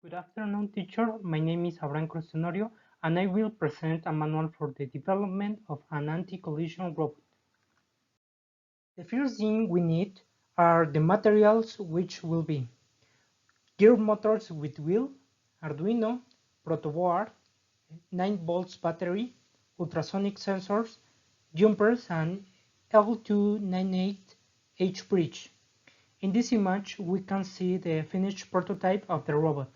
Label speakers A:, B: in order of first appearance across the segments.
A: Good afternoon, teacher. My name is Cruz Tenorio, and I will present a manual for the development of an anti-collision robot. The first thing we need are the materials, which will be gear motors with wheel, Arduino, protoboard, 9 volts battery, ultrasonic sensors, jumpers, and L298H bridge. In this image, we can see the finished prototype of the robot.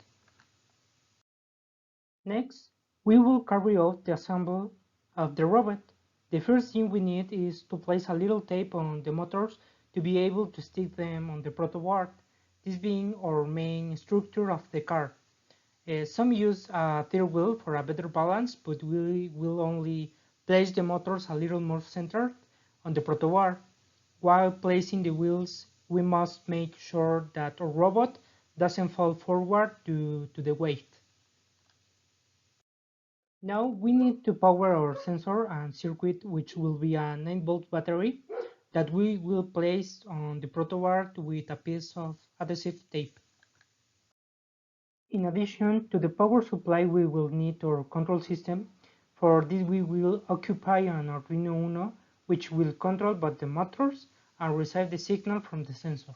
A: Next, we will carry out the assembly of the robot. The first thing we need is to place a little tape on the motors to be able to stick them on the protoboard, this being our main structure of the car. Some use a third wheel for a better balance, but we will only place the motors a little more centered on the protoboard. While placing the wheels, we must make sure that our robot doesn't fall forward due to the weight. Now we need to power our sensor and circuit, which will be a 9 volt battery that we will place on the protoboard with a piece of adhesive tape. In addition to the power supply, we will need our control system. For this we will occupy an Arduino Uno, which will control both the motors and receive the signal from the sensor.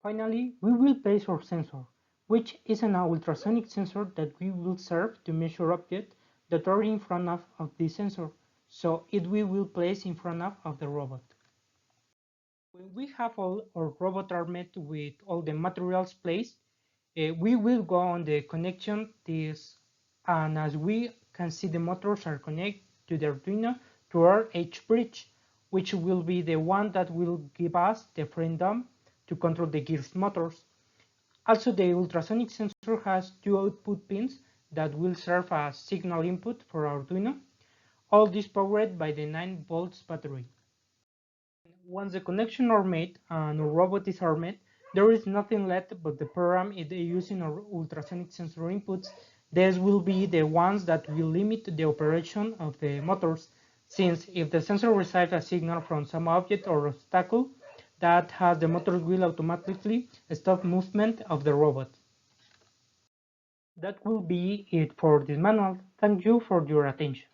A: Finally, we will place our sensor, which is an ultrasonic sensor that we will serve to measure objects that are in front of the sensor, so it we will place in front of the robot. When we have all our robot armed with all the materials placed, we will go on the connection this, and as we can see, the motors are connected to the Arduino to our H bridge, which will be the one that will give us the freedom to control the gears motors. Also, the ultrasonic sensor has two output pins that will serve as signal input for Arduino. All this powered by the 9 volts battery. Once the connection are made and our robot is armed, there is nothing left but the program using our ultrasonic sensor inputs. These will be the ones that will limit the operation of the motors, since if the sensor receives a signal from some object or obstacle, that has the motors will automatically stop movement of the robot. That will be it for this manual. Thank you for your attention.